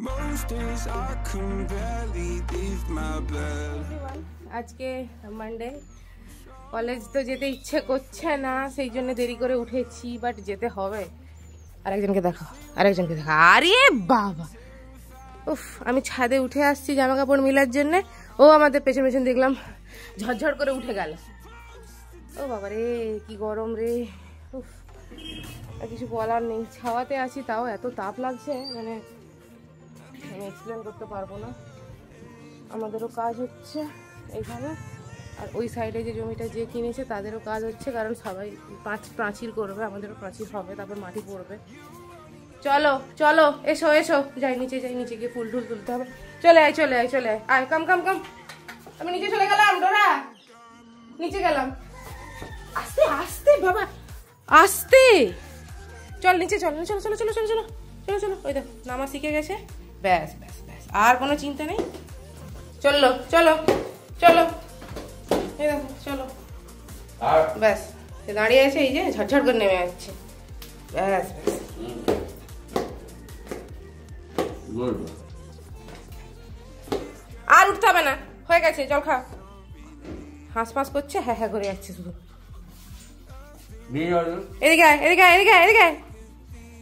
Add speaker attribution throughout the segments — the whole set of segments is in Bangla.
Speaker 1: Most days I can barely leave my bed.
Speaker 2: আজকে মানডে, কলেজ তো যেতে ইচ্ছে করছে না, সেই জন্য দেরি করে উঠেছি, বাট যেতে হবে। আরেকজনকে দেখো, আরেকজনকে দেখো, আরে বাবা, উফ! আমি ছাদে উঠে আসছি জামা কাপড় মিলার জন্য, ও আমাদের পেছন পেছন দেখলাম ঝরঝর করে উঠে গেল। ও বাবা রে, কি গরম রে! উফ, আর কিছু বলার নেই। ছাওয়াতে আছি, তাও এত তাপ লাগছে, মানে আমি এক্সপ্লেন করতে পারবো না। আমাদেরও কাজ হচ্ছে এখানে, আর ওই সাইডে যে জমিটা যে কিনেছে তাদেরও কাজ হচ্ছে, কারণ সবাই প্রাচীর করবে, আমাদেরও প্রাচীর হবে, তারপর মাটি পড়বে। চলো চলো, এসো এসো, যাই নিচে, যাই নিচে গিয়ে ফুল টুল তুলতে হবে। চলে আয়, চলে আয়, চলে আয়, আয়, কাম কাম কাম। আমি নিচে চলে গেলাম, ডোরা নিচে গেলাম। আস্তে আস্তে বাবা, আস্তে চল, নিচে চল, চলো চলো চলো চলো চলো চলো চলো। ওই দেখ নামা শিখে গেছে, ব্যাস ব্যাস ব্যাস, আর কোনো চিন্তা নেই। চলো চলো চলো, এই দেখো চলো, ব্যাস দাঁড়িয়ে আছে, এই যে ঝটঝট করে নেমে যাচ্ছে, ব্যাস ব্যাস। আর উঠতে হবে না, হয়ে গেছে, জল খা। হাঁস করছে, হ্যাঁ হ্যাঁ করে যাচ্ছে শুধু। এদিকে আয়, এদিকে আয়, এদিকে আয়, এদিকে আয়।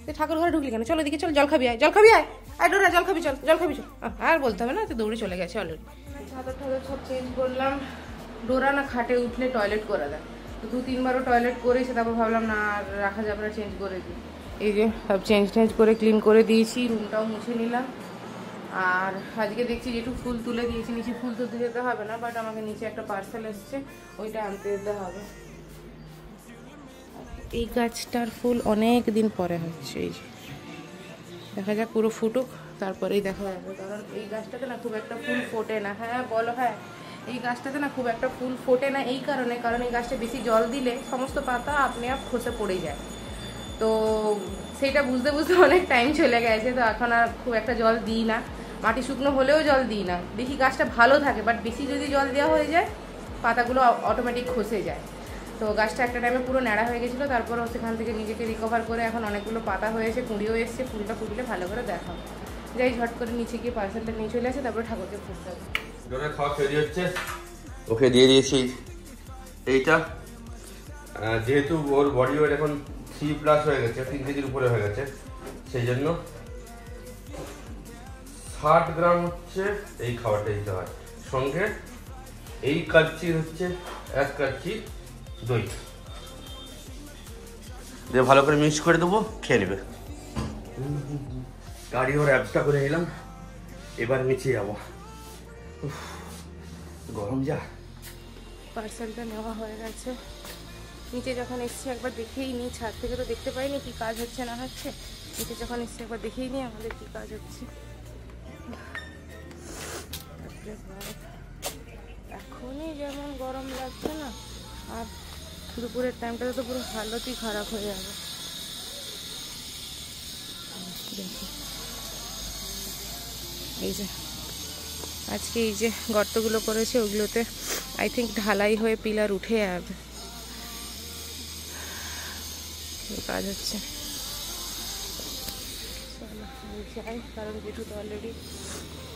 Speaker 2: তুই ঠাকুর ঘরে ঢুকলি কেন? চলো এদিকে চল, জল খাবি আয়, জল খাবি আয়, আয় ডোরা জল খাবি, চল জল খাবি চল। আর বলতে হবে না, তো দৌড়ে চলে গেছে অলরেডি। চাদর টাদর সব চেঞ্জ করলাম। ডোরা না খাটে উঠলে টয়লেট করে দেয়, তো 2-3বারও টয়লেট করেছে, তারপর ভাবলাম না আর রাখা যাবে না, চেঞ্জ করে দিই। এই যে সব চেঞ্জ করে ক্লিন করে দিয়েছি, রুমটাও মুছে নিলাম। আর আজকে দেখছি যেটু ফুল তুলে দিয়েছি, নিচে ফুল তুলতে যেতে হবে না, বাট আমাকে নিচে একটা পার্সেল এসছে, ওইটা আনতে যেতে হবে। এই গাছটার ফুল অনেক দিন পরে হচ্ছে, এই যে দেখা যাক পুরো ফুটুক, তারপরেই দেখা যাবে। কারণ এই গাছটাতে না খুব একটা ফুল ফোটে না। হ্যাঁ বলো, হ্যাঁ এই গাছটাতে না খুব একটা ফুল ফোটে না, এই কারণে, কারণ এই গাছটা বেশি জল দিলে সমস্ত পাতা আপনি আপ খসে পড়ে যায়। তো সেইটা বুঝতে বুঝতে অনেক টাইম চলে গেছে, তো এখন আর খুব একটা জল দিই না, মাটি শুকনো হলেও জল দিই না। দেখি গাছটা ভালো থাকে, বাট বেশি যদি জল দেওয়া হয়ে যায় পাতাগুলো অটোমেটিক খসে যায়। তো গাছটা একটা টাইমে পুরো ন্যাড়া হয়ে গেছিলো, তারপর সেখান থেকে নিজেকে রিকভার করে এখন অনেকগুলো পাতা হয়েছে, কুঁড়িও এসছে, ফুলটা ফুটলে ভালো করে দেখাও। যাই ঝট করে নিচে গিয়ে পার্সেলটা নিয়ে চলে আসে, তারপরে ঠাকুরকে ফুটতে হবে।
Speaker 3: খাওয়া তৈরি হচ্ছে, ওকে দিয়ে দিয়েছি এইটা। যেহেতু ওর বডি ওয়েট এখন 3+ হয়ে গেছে, 3 কেজির উপরে হয়ে গেছে, সেই জন্য 60 গ্রাম হচ্ছে এই খাবারটা দিতে হয়। সঙ্গে এই কাচ্চির হচ্ছে 1 কাচ্চি দই দিয়ে ভালো করে মিক্স করে দেবো, খেয়ে নেবে। গাড়ি ওর অ্যাবসটা করে নিলাম, এবার নিচে যাবো। গরম যা।
Speaker 2: পার্সেলটা নেওয়া হয়ে গেছে, নিচে যখন এসছি একবার দেখেই নিই, ছাদ থেকে তো দেখতে পাইনি কি কাজ হচ্ছে না হচ্ছে, নিচে যখন এসছি একবার দেখেই নিই আমাদের কি কাজ হচ্ছে। এখনই যেমন গরম লাগছে না, আর দুপুরের টাইমটাতে তো পুরো হালতই খারাপ হয়ে যাবে। এই যে আজকে এই যে গর্তগুলো করেছে, ওগুলোতে আই থিঙ্ক ঢালাই হয়ে পিলার উঠে যাবে, কাজ হচ্ছে। যাই, কারণ যেটু তো অলরেডি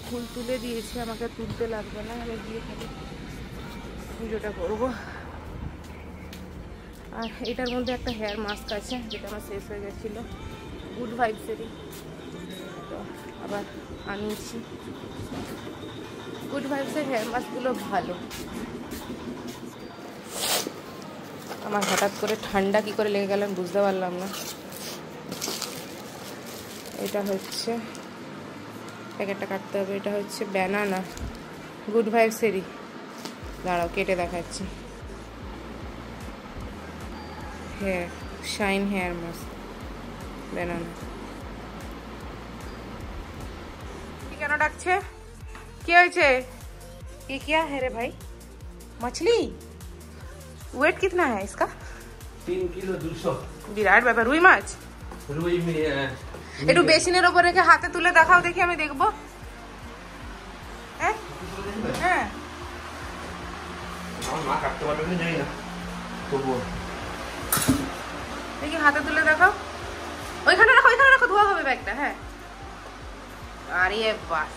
Speaker 2: ফুল তুলে দিয়েছে, আমাকে তুলতে লাগবে না, আমি গিয়ে খালি পুজোটা করবো। আর এটার মধ্যে একটা হেয়ার মাস্ক আছে, যেটা আমার শেষ হয়ে গেছিলো, গুড ভাইবসেরই, তো আবার আনিয়েছি। গুড ভাইবসের হেয়ার মাস্কগুলো ভালো। আমার হঠাৎ করে ঠান্ডা কি করে লেগে গেল আমি বুঝতে পারলাম না। এটা হচ্ছে, প্যাকেটটা কাটতে হবে, এটা হচ্ছে ব্যানানা, গুড ভাইবসেরই, দাঁড়াও কেটে দেখাচ্ছি। Hair shine hair mask banana. কেন ডাকছে? কি হয়েছে? ये क्या है रे भाई? मछली? वेट कितना है इसका?
Speaker 3: 3 কিলো 200।
Speaker 2: বিরাট ব্যাপার। রুই মাছ?
Speaker 3: রুই
Speaker 2: একটু বেসিনের ওপর রেখে হাতে তুলে দেখাও দেখি, আমি দেখবো। হ্যাঁ হ্যাঁ,
Speaker 3: আমার মা কাটতে পারবে না জানি না, তবুও
Speaker 2: দেখি হাতে তুলে দেখাও। ওইখানে রাখো, ওইখানে রাখো, ধোয়া হবে ব্যাগটা। হ্যাঁ আরে বাহ,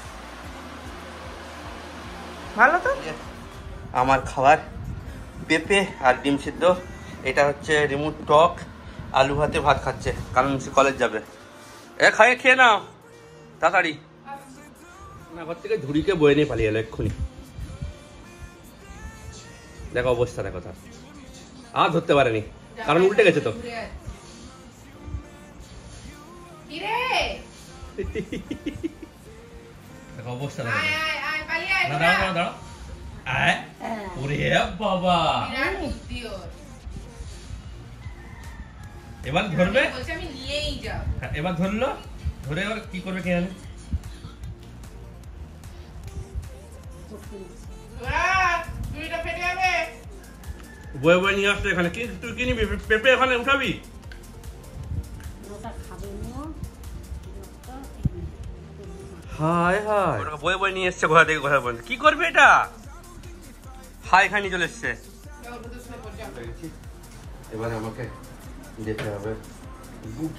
Speaker 2: ভালো তো।
Speaker 3: আমার খাবার পেঁপে আর ডিম সিদ্ধ। এটা হচ্ছে রিমু টক আলু ভাতে ভাত খাচ্ছে, কারণ সে কলেজ যাবে। খেয়ে নাও তাড়াতাড়ি। না, ঘর থেকে ঝুড়িকে বয়ে নিয়ে পালিয়ে এলো এক্ষুনি। দেখো অবস্থা, দেখো তার আর ধরতে পারেনি, কারণ উল্টে গেছে তো। দেখো অবস্থা, দেখো। ওরে বাবা, এবার ধরবে,
Speaker 2: আমি নিয়েই যাব।
Speaker 3: এবার ধরলো, ধরে এবার কি করবে কে জানে। বয়ে বয়ে নিয়ে আসতো এখানে। কি তুই কি নিবি? পেঁপে এখানে উঠাবি? হায় হায়, বয়ে বয়ে নিয়ে এসছে ঘোড়া থেকে। ঘোড়া বলে কি করবে এটা? হাই খাই নিয়ে চলে এসছে। এবার আমাকে যেতে হবে বুট।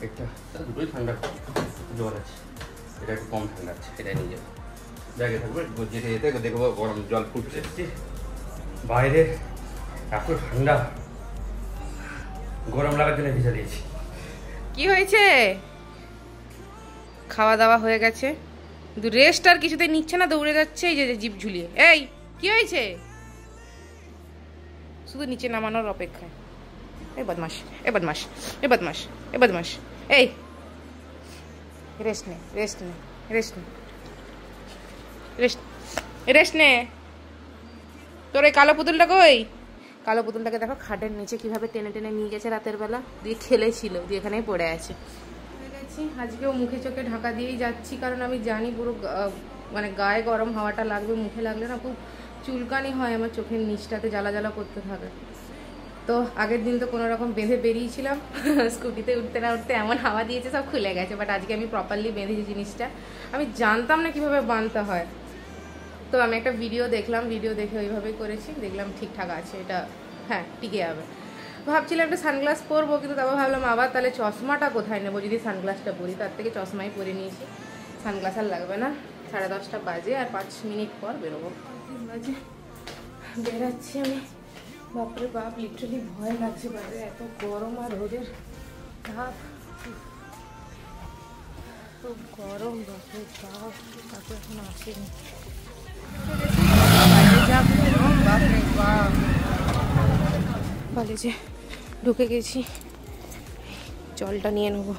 Speaker 3: একটা দুটোই ঠান্ডা জল আছে, এটা একটু কম ঠান্ডা আছে, এটাই নিয়ে যাবো। ব্যাগে থাকবে, যেতে যেতে দেখবো গরম জল ফুটছে। বাইরে এত ঠান্ডা, গরম লাগার জন্য ভিজা দিয়েছি।
Speaker 2: কি হয়েছে? খাওয়া দাওয়া হয়ে গেছে, কিন্তু রেস্ট আর কিছুতে নিচ্ছে না, দৌড়ে যাচ্ছে এই যে জিভ ঝুলিয়ে। এই কি হয়েছে? শুধু নিচে নামানোর অপেক্ষায়। এই বদমাস, এ বদমাস, এ বদমাস, এ বদমাস। এই রেস্ট নে, রেস্ট নে, রেস্ট নে, রেস্ট, রেস্ট নে। তোর এই কালো পুতুলটা কই? কালো পুতুলটাকে দেখো খাটের নিচে কিভাবে টেনে টেনে নিয়ে গেছে রাতের বেলা, দিয়ে খেলেছিল, দিয়ে এখানেই পড়ে আছে। আজকেও মুখে চোখে ঢাকা দিয়েই যাচ্ছি, কারণ আমি জানি পুরো মানে গায়ে গরম হাওয়াটা লাগবে, মুখে লাগলে না খুব চুলকানি হয়, আমার চোখের নিচটাতে জ্বালা জ্বালা করতে থাকে। তো আগের দিন তো কোনো রকম বেঁধে বেরিয়েছিলাম, স্কুটিতে উঠতে না উঠতে এমন হাওয়া দিয়েছে সব খুলে গেছে। বাট আজকে আমি প্রপারলি বেঁধেছি জিনিসটা, আমি জানতাম না কিভাবে বাঁধতে হয়। তো আমি একটা ভিডিও দেখলাম, ভিডিও দেখে ওইভাবেই করেছি, দেখলাম ঠিকঠাক আছে এটা, হ্যাঁ টিকে যাবে। ভাবছিলাম একটা সানগ্লাস পরবো, কিন্তু তারপর ভাবলাম আবার তাহলে চশমাটা কোথায় নেবো যদি সানগ্লাসটা পরি, তার থেকে চশমাই পরে নিয়েছি, সানগ্লাস আর লাগবে না। 10:30 বাজে, আর 5 মিনিট পর বেরোবো। 3 বাজে বেরাচ্ছি আমি। বাপরে বাপ, লিটারালি ভয় লাগছে বাইরে, এত গরম আর রোদের তাপ, খুব গরম। বাপরে বাপ, তাতে এখন আসেনি। বাপরে বাপ, কলেজে ঢুকে গেছি, জলটা নিয়ে নেবো।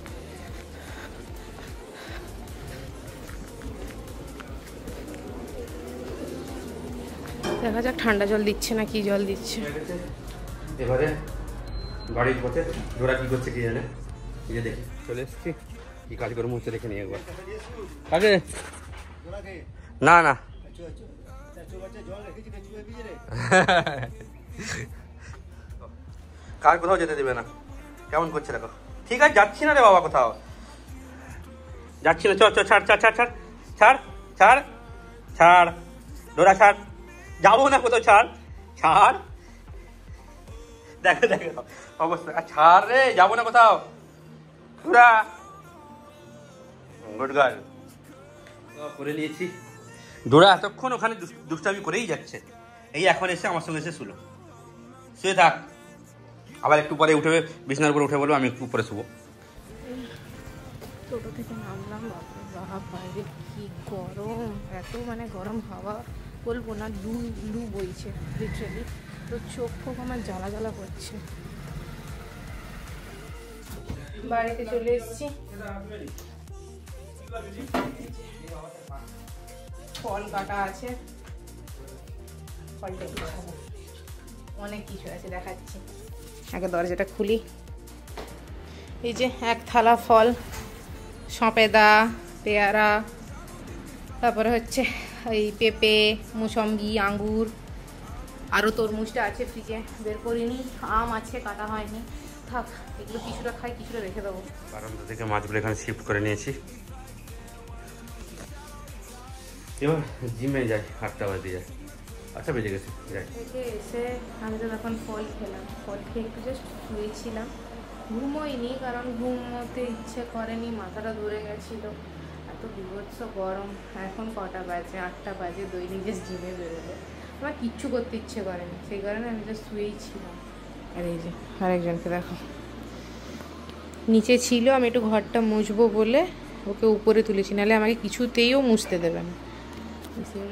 Speaker 2: দেখা যাক ঠান্ডা জল দিচ্ছে না কি জল দিচ্ছে।
Speaker 3: এবারে বাড়ির পথে ডোরা কি করছে কি জানে, যে দেখি চলে এসছি। কি কাজ করে মুহূর্তে দেখে নিই একবার। আগে না না, কার কোথাও যেতে দেবে না, কেমন করছে দেখো। ঠিক আছে যাচ্ছি না রে বাবা, কোথাও যাচ্ছি না। চ চ, ছাড় ছাড় ছাড় ছাড় ছাড় ছাড় ছাড়, ডোরা ছাড়, যাবো না কোথাও, ছাড় ছাড়। দেখো দেখো অবস্থা, ছাড় রে, যাবো না কোথাও। ডোরা গুড গার্ল করে নিয়েছি। ডোরা এতক্ষণ ওখানে দুষ্টামি করেই যাচ্ছে, এই এখন এসে আমার সঙ্গে এসে শুলো। শুয়ে থাক, আবার একটু পরে উঠে বিছানার উপরে উঠে বলবো আমি একটু উপরে শুবো।
Speaker 2: টোটো থেকে নামলাম, বাপরে বাপ বাইরে কি গরম, এত মানে গরম হাওয়া বলবো না, লু লু বইছে লিটারালি। তো চোখ ফোক আমার জ্বালা জ্বালা করছে। বাড়িতে চলে এসেছি, ফল কাটা আছে, ফলটা খাবো, অনেক কিছু আছে দেখাচ্ছি। আগে দরজাটা খুলি। এই যে 1 থালা ফল, সপেদা, পেয়ারা, তারপরে হচ্ছে এই পেঁপে, মুসম্বি, আঙ্গুর, আরও তরমুজটা আছে ফ্রিজে, বের করিনি, আম আছে কাটা হয়নি। থাক, এগুলো কিছুটা খাই, কিছুটা রেখে দেবো।
Speaker 3: বারান্দা থেকে মাছগুলো এখানে শিফট করে নিয়েছি। এবার জিমে যাই, 8টা বাজে যায়। আচ্ছা বেজে গেছে, যাই।
Speaker 2: থেকে এসে আমি তো এখন ফল খেলাম, ফল খেয়ে একটু জাস্ট শুয়েছিলাম, ঘুমোইনি, কারণ ঘুমোতে ইচ্ছে করেনি, মাথাটা ধরে গেছিলো, এত বিভৎস গরম। এখন কটা বাজে? 8টা বাজে। দৈনিক জাস্ট জিমে বেরোলো, আমার কিচ্ছু করতে ইচ্ছে করেনি, সেই কারণে আমি জাস্ট শুয়েই ছিলাম। আর এই যে আরেকজনকে দেখো, নিচে ছিল, আমি একটু ঘরটা মুছবো বলে ওকে উপরে তুলেছি, নাহলে আমাকে কিছুতেইও মুছতে দেবে না।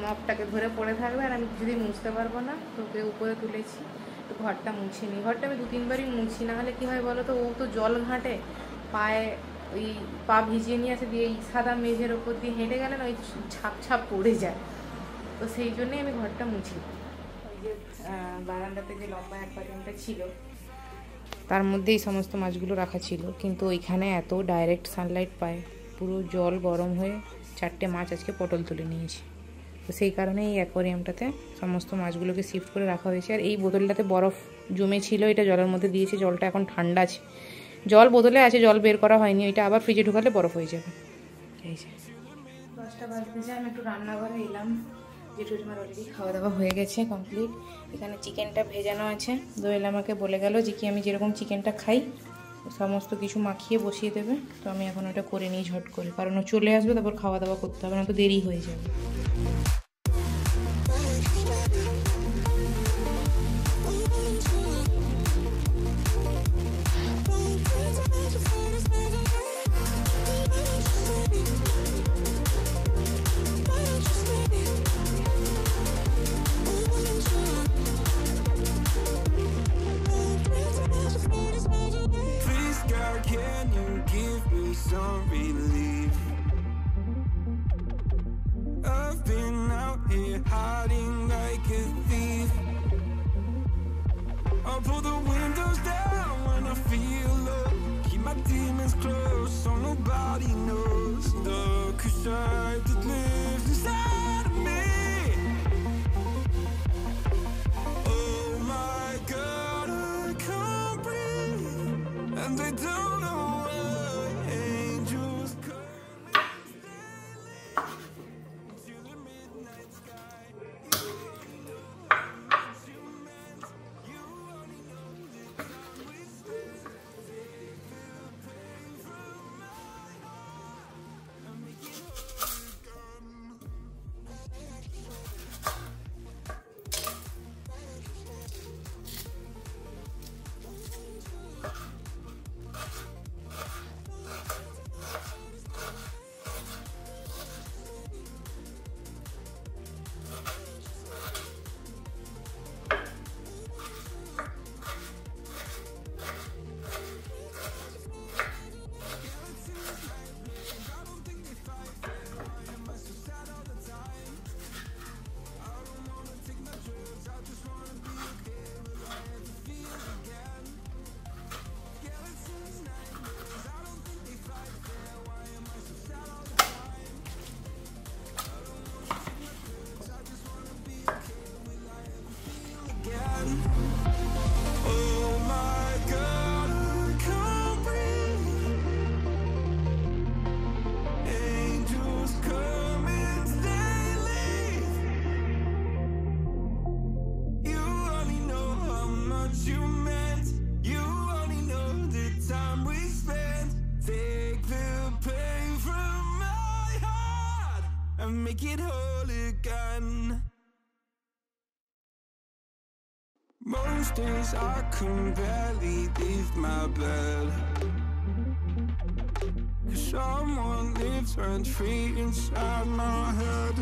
Speaker 2: মপটাকে ধরে পড়ে থাকবে আর আমি কিছুতেই মুছতে পারবো না, তো ওকে উপরে তুলেছি। তো ঘরটা মুছে নিই, ঘরটা আমি 2-3বারই মুছি, না হলে কী হয় বলো তো, ও তো জল ঘাঁটে, পায়ে ওই পা ভিজিয়ে নিয়ে আসে, দিয়ে এই সাদা মেঝের ওপর দিয়ে হেঁটে গেলে না ওই ছাপ ছাপ পড়ে যায়, তো সেই জন্যই আমি ঘরটা মুছি। ওই যে বারান্দাতে যে লম্বা অ্যাকোয়ারিয়ামটা ছিল, তার মধ্যে এই সমস্ত মাছগুলো রাখা ছিল, কিন্তু ওইখানে এত ডাইরেক্ট সানলাইট পায়, পুরো জল গরম হয়ে 4টে মাছ আজকে পটল তুলে নিয়েছি। তো সেই কারণে এই অ্যাকোয়ারিয়ামটাতে সমস্ত মাছগুলোকে শিফট করে রাখা হয়েছে। আর এই বোতলটাতে বরফ জমে ছিল, এটা জলের মধ্যে দিয়েছে, জলটা এখন ঠান্ডা আছে, জল বোতলে আছে, জল বের করা হয়নি, ওইটা আবার ফ্রিজে ঢুকালে বরফ হয়ে যাবে। এই যে 10টা বাজতে যায়, আমি একটু রান্নাঘরে এলাম। জেঠুমার অলরেডি খাওয়া দাওয়া হয়ে গেছে, কমপ্লিট। এখানে চিকেনটা ভেজানো আছে, দোয়েল আমাকে বলে গেল যে কি আমি যেরকম চিকেনটা খাই সমস্ত কিছু মাখিয়ে বসিয়ে দেবে, তো আমি এখন ওটা করে নিই ঝট করে, কারণ ও চলে আসবে, তারপর খাওয়া দাওয়া করতে হবে, না তো দেরি হয়ে যাবে।
Speaker 1: Please, God, can you give me some relief? I've been out here hiding like a thief. I'll pull the windows down when I feel low. Keep my demons close so nobody knows. The crusade that lives inside of me. Oh my God, I can't breathe, and they don't know why angels come to the midnight sky. Oh my God, I can't breathe. Angels come and they leave. You only know how much you meant. You only know the time we spent. Take the pain from my heart and make it whole again. Most days I can barely leave my bed, 'cause someone lives rent free inside my head.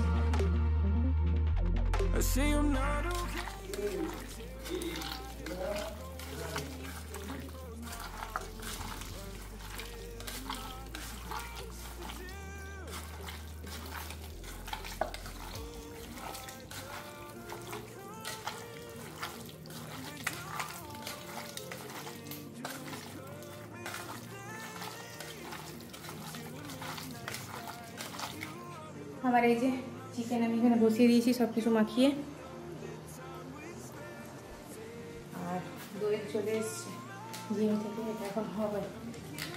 Speaker 1: I say I'm not okay.
Speaker 2: আমার এই যে চিকেন আমি এখানে বসিয়ে দিয়েছি সব কিছু মাখিয়ে, আর দই চলে এসছে জিম থেকে, এটা এখন হবে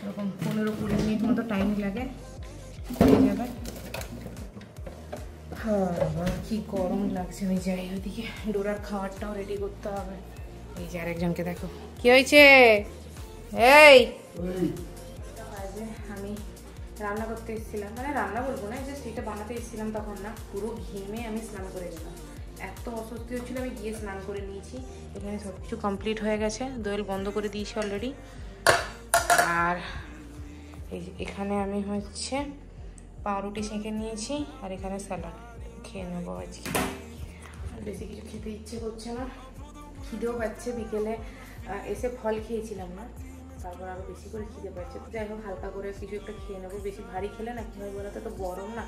Speaker 2: এরকম 15-20 মিনিট মতো টাইম লাগে, হয়ে যাবে। কি গরম লাগছে, ওই যাই ওইদিকে ডোরার খাবারটাও রেডি করতে হবে। এই যে আরেকজনকে দেখো, কি হয়েছে? এই আমি রান্না করতে এসেছিলাম, মানে রান্না বলবো না, জাস্ট এটা বানাতে এসেছিলাম, তখন না পুরো ঘেমে আমি স্নান করে গেলাম। এত অস্বস্তি হচ্ছিল, আমি গিয়ে স্নান করে নিয়েছি। এখানে সব কিছু কমপ্লিট হয়ে গেছে, দোয়েল বন্ধ করে দিয়েছি অলরেডি। আর এখানে আমি হচ্ছে পাউরুটি সেঁকে নিয়েছি, আর এখানে স্যালাড খেয়ে নেবো আজকে। আর বেশি কিছু খেতে ইচ্ছে করছে না, খিদেও পাচ্ছে। বিকেলে এসে ফল খেয়েছিলাম না, তারপর আরও বেশি করে খিদে পাচ্ছে। তো যাই হোক, হালকা করে কিছু একটা খেয়ে নেবো। বেশি ভারী খেলে না কী হয় বলতে, তো গরম না,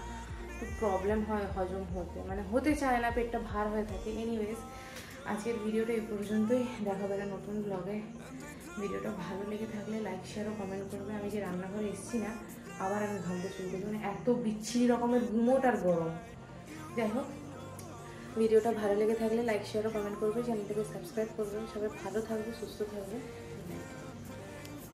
Speaker 2: খুব প্রবলেম হয় হজম হতে, মানে হতে চায় না, পেটটা ভার হয়ে থাকে। এনিওয়েজ, আজকের ভিডিওটা এই পর্যন্তই, দেখা হবে নতুন ব্লগে। ভিডিওটা ভালো লেগে থাকলে লাইক শেয়ার ও কমেন্ট করবে। আমি যে রান্নাঘরে এসেছি না, আবার আমি ঘামতে শুরু করছি, মানে এত বিচ্ছিরি রকমের গুমোট আর গরম। যাই হোক, ভিডিওটা ভালো লেগে থাকলে লাইক শেয়ার ও কমেন্ট করবে, চ্যানেলটাকে সাবস্ক্রাইব করবে। সবাই ভালো থাকবে, সুস্থ থাকবে।